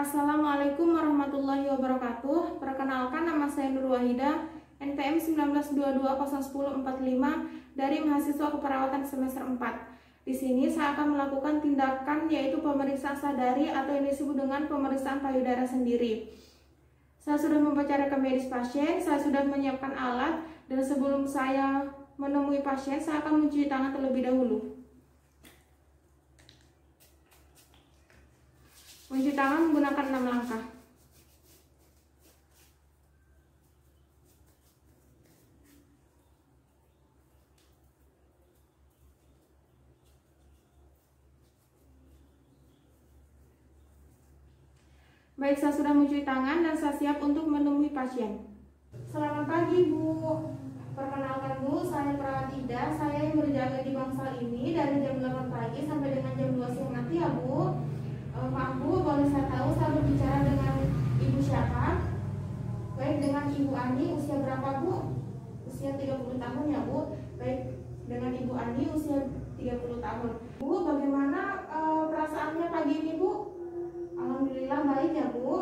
Assalamualaikum warahmatullahi wabarakatuh. Perkenalkan, nama saya Nur Wahida, NPM 1922011045 dari mahasiswa keperawatan semester 4. Di sini saya akan melakukan tindakan yaitu pemeriksaan sadari atau yang disebut dengan pemeriksaan payudara sendiri. Saya sudah membaca rekam medis pasien, saya sudah menyiapkan alat, dan sebelum saya menemui pasien, saya akan mencuci tangan terlebih dahulu. Mencuci tangan menggunakan 6 langkah. Baik, saya sudah mencuci tangan dan saya siap untuk menemui pasien. Selamat pagi, Bu. Perkenalkan, Bu, saya perawat Ida. Saya yang berjaga di bangsal ini dari jam 8 pagi sampai dengan jam 2 siang nanti ya, Bu. Maaf, Bu, boleh saya tahu saya berbicara dengan Ibu siapa? Baik, dengan Ibu Ani. Usia berapa, Bu? Usia 30 tahun ya, Bu. Baik, dengan Ibu Ani usia 30 tahun. Bu, bagaimana perasaannya pagi ini, Bu? Alhamdulillah baik ya, Bu.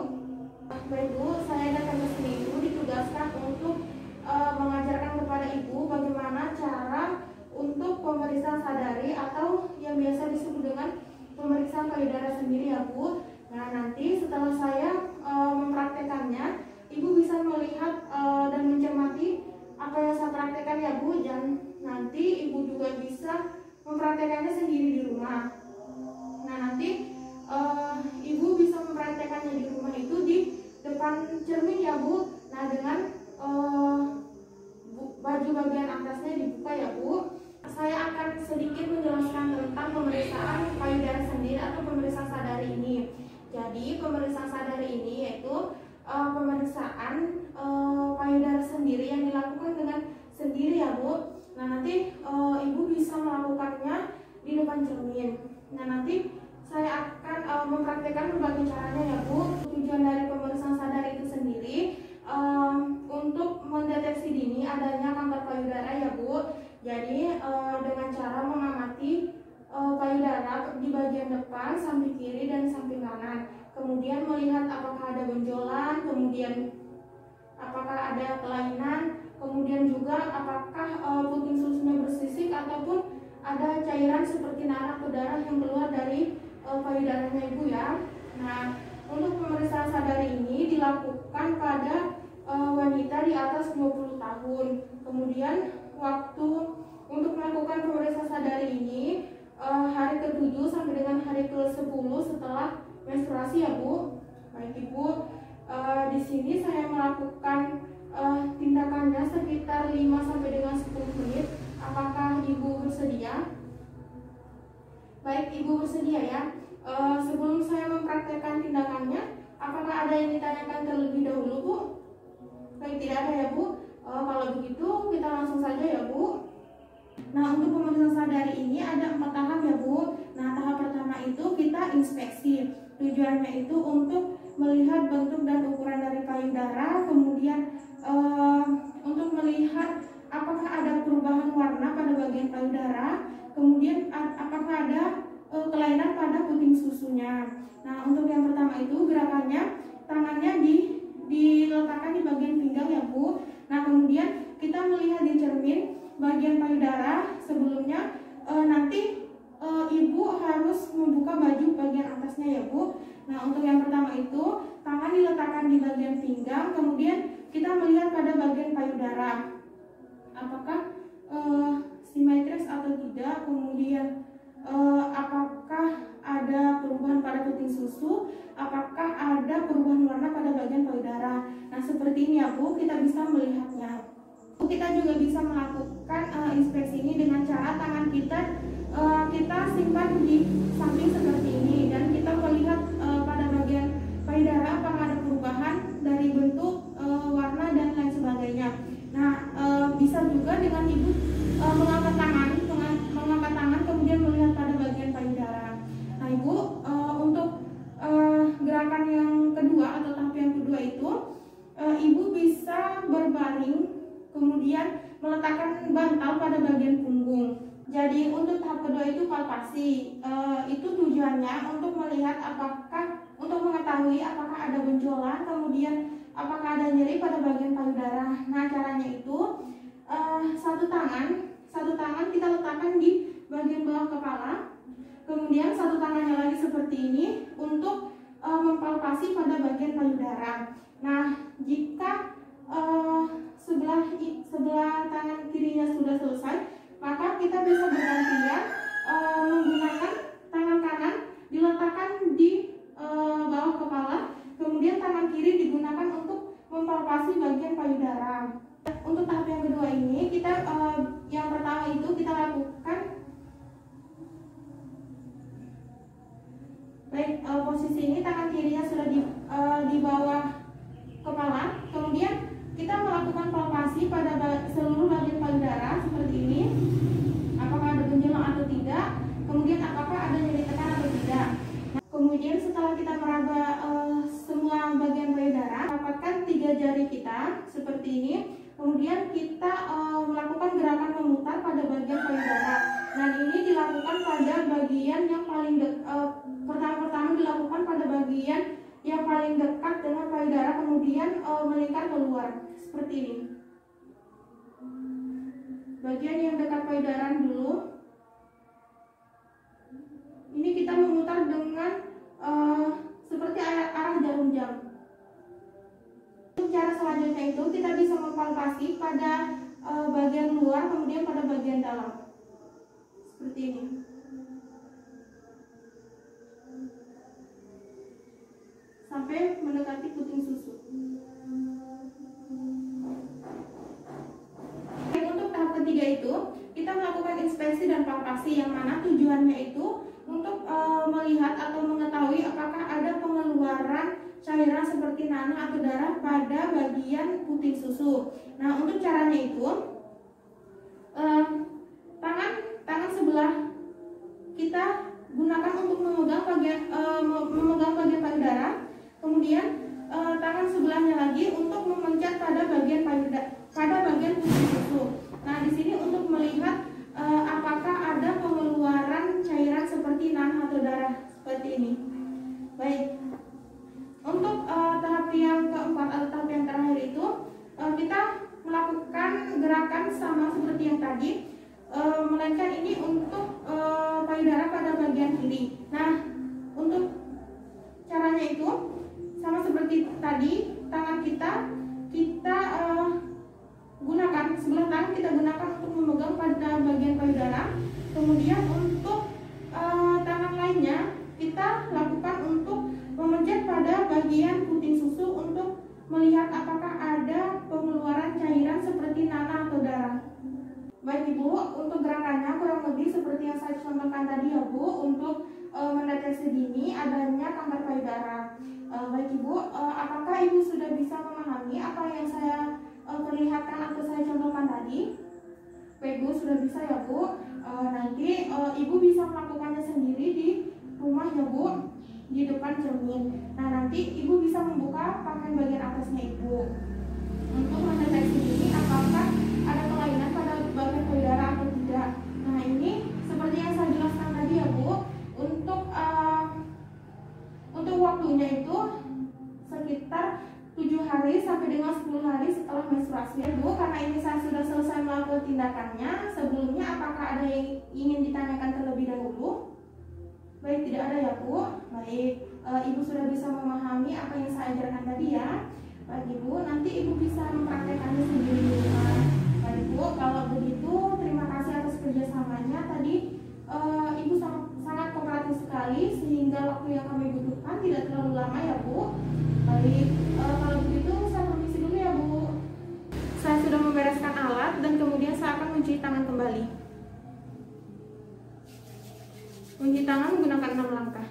Baik, Bu, saya datang ke sini itu ditugaskan untuk mengajarkan kepada Ibu bagaimana cara untuk pemeriksaan sadari atau yang biasa disebut dengan pemeriksaan payudara sendiri ya, Bu. Nah, nanti setelah saya mempraktekannya, Ibu bisa melihat dan mencermati apa yang saya praktekkan ya, Bu. Dan nanti Ibu juga bisa mempraktekannya sendiri di rumah. Nah, nanti Ibu bisa mempraktekannya di rumah itu di depan cermin ya, Bu. Nah, dengan baju bagian atasnya dibuka ya, Bu. Saya akan sedikit menjelaskan tentang pemeriksaan payudara sendiri atau pemeriksaan sadari ini. Jadi, pemeriksaan sadari ini yaitu pemeriksaan payudara sendiri yang dilakukan dengan sendiri ya, Bu. Nah, nanti Ibu bisa melakukannya di depan cermin. Nah, nanti saya akan mempraktikkan berbagai caranya ya, Bu. Tujuan dari pemeriksaan sadari itu sendiri untuk mendeteksi dini adanya kanker payudara ya, Bu. Jadi dengan cara mengamati payudara di bagian depan, samping kiri dan samping kanan. Kemudian melihat apakah ada benjolan, kemudian apakah ada kelainan, kemudian juga apakah puting susunya bersisik ataupun ada cairan seperti nanah atau darah yang keluar dari payudaranya Ibu ya. Nah, untuk pemeriksaan sadari ini dilakukan pada wanita di atas 20 tahun. Kemudian waktu untuk melakukan pemeriksaan sadari ini hari ke-7 sampai dengan hari ke-10 setelah menstruasi ya, Bu. Baik, Ibu, di sini saya melakukan tindakannya sekitar 5 sampai dengan 10 menit. Apakah Ibu bersedia? Baik, Ibu bersedia ya. Sebelum saya mempraktekkan tindakannya, apakah ada yang ditanyakan terlebih dahulu, Bu? Baik, tidak ada ya, Bu. Kalau begitu kita langsung saja ya, Bu. Nah, untuk pemeriksaan sadari ini ada 4 tahap ya, Bu. Nah, tahap pertama itu kita inspeksi. Tujuannya itu untuk melihat bentuk dan ukuran dari payudara, kemudian untuk melihat apakah ada perubahan warna pada bagian payudara, kemudian apakah ada kelainan pada puting susunya. Nah, untuk yang pertama itu gerakannya tangannya diletakkan di bagian pinggang ya, Bu. Nah, kemudian kita melihat di cermin bagian payudara. Sebelumnya nanti Ibu harus membuka baju bagian atasnya ya, Bu. Nah, untuk yang pertama itu tangan diletakkan di bagian pinggang, kemudian kita melihat pada bagian payudara apakah simetris atau tidak, kemudian apakah ada perubahan pada puting susu, apakah ada perubahan warna pada bagian payudara. Nah, seperti ini ya, Bu, kita bisa melihatnya. Kita juga bisa melakukan inspeksi ini dengan cara tangan kita simpan di samping seperti ini, dan kita melihat pada bagian payudara apakah ada perubahan dari bentuk, warna dan lain sebagainya. Nah, bisa juga dengan Ibu mengangkat tangan kemudian melihat pada bagian payudara. Nah, Ibu, untuk gerakan yang kedua atau tahap yang kedua itu Ibu bisa berbaring kemudian meletakkan bantal pada bagian punggung. Jadi untuk tahap kedua itu palpasi. Itu tujuannya untuk melihat apakah, untuk mengetahui mengetahui apakah ada benjolan, kemudian apakah ada nyeri pada bagian payudara. Nah, caranya itu satu tangan kita letakkan di bagian bawah kepala, kemudian satu tangannya lagi seperti ini untuk mempalpasi pada bagian payudara. Nah, jika sebelah tangan kirinya sudah selesai, maka kita bisa bergantian menggunakan tangan kanan diletakkan di bawah kepala, kemudian tangan kiri digunakan untuk mempalpasi bagian payudara. Untuk tahap yang kedua ini, kita yang pertama itu kita lakukan baik posisi ini, tangan kirinya sudah di bawah kepala, kemudian kita melakukan palpasi pada seluruh bagian payudara seperti ini, apakah ada benjolan atau tidak, kemudian apakah ada nyeri tekan atau tidak. Nah, kemudian setelah kita meraba semua bagian payudara, dapatkan 3 jari kita seperti ini, kemudian kita melakukan gerakan memutar pada bagian payudara. Dan ini dilakukan pada bagian yang paling pertama dilakukan pada bagian yang paling dekat dengan payudara, kemudian melingkar keluar seperti ini. Bagian yang dekat payudara dulu. Ini kita memutar dengan seperti arah jarum jam. Untuk cara selanjutnya itu kita bisa mempalpasi pada bagian luar, kemudian pada bagian dalam seperti ini. Sampai mendekati puting susu. Untuk tahap ketiga itu kita melakukan inspeksi dan palpasi, yang mana tujuannya itu untuk melihat atau mengetahui apakah ada pengeluaran cairan seperti nanah atau darah pada bagian puting susu. Nah, untuk caranya itu tangan sebelah kita gunakan untuk memegang bagian payudara, kemudian tangan sebelahnya lagi untuk memencet pada bagian puting susu. Nah, di sini untuk melihat apakah ada pengeluaran cairan seperti nanah atau darah seperti ini. Baik. Untuk tahap yang keempat atau tahap yang terakhir itu kita melakukan gerakan sama seperti yang tadi, melainkan ini untuk payudara pada bagian kiri. Nah, untuk caranya itu sama seperti tadi, tangan kita gunakan, sebelah tangan kita gunakan untuk memegang pada bagian payudara, kemudian untuk tangan lainnya kita lakukan untuk memencet pada bagian puting susu untuk melihat apakah ada pengeluaran cairan seperti nanah atau darah. Baik Ibu, untuk gerakannya kurang lebih seperti yang saya contohkan tadi ya Bu, untuk mendeteksi dini adanya kanker payudara. Baik Ibu, apakah Ibu sudah bisa memahami apa yang saya perlihatkan atau saya contohkan tadi? Baik Bu, sudah bisa ya Bu. Nanti Ibu bisa melakukannya sendiri di rumah ya Bu, di depan cermin. Nah, nanti Ibu bisa membuka pakaian bagian atasnya Ibu untuk mendeteksi dini apakah ada kelainan pada bagian payudara atau tidak. Nah, ini seperti yang saya jelaskan tadi ya Bu, untuk waktunya itu sekitar 7 hari sampai dengan 10 hari setelah menstruasi ya Bu. Karena ini saya sudah selesai melakukan tindakannya, sebelumnya apakah ada yang ingin ditanyakan terlebih dahulu? Baik, tidak ada ya Bu. Baik, Ibu sudah bisa memahami apa yang saya ajarkan tadi ya. Baik Ibu, nanti Ibu bisa mempraktekannya sendiri di rumah. Baik Bu, kalau begitu terima kasih atas kerjasamanya tadi. Ibu sangat kooperatif sekali sehingga waktu yang kami butuhkan tidak terlalu lama ya Bu. Baik, kalau begitu saya permisi dulu ya Bu. Saya sudah membereskan alat dan kemudian saya akan mencuci tangan kembali. Mencuci tangan menggunakan 6 langkah.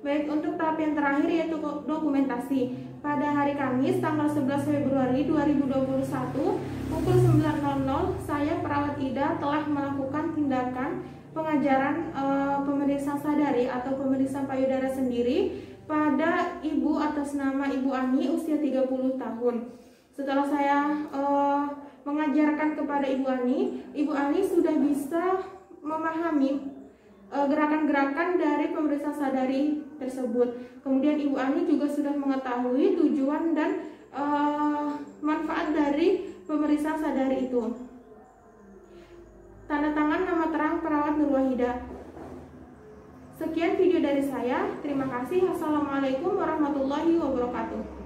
Baik, untuk tahap yang terakhir yaitu dokumentasi. Pada hari Kamis tanggal 11 Februari 2021 pukul 9.00 saya perawat Ida telah melakukan tindakan pengajaran pemeriksa sadari atau pemeriksa payudara sendiri pada ibu atas nama Ibu Ani usia 30 tahun. Setelah saya mengajarkan kepada Ibu Ani sudah bisa memahami gerakan-gerakan dari pemeriksa sadari tersebut. Kemudian Ibu Ani juga sudah mengetahui tujuan dan manfaat dari pemeriksaan sadari itu. Tanda tangan nama terang perawat Nur Wahidah. Sekian video dari saya. Terima kasih. Wassalamualaikum warahmatullahi wabarakatuh.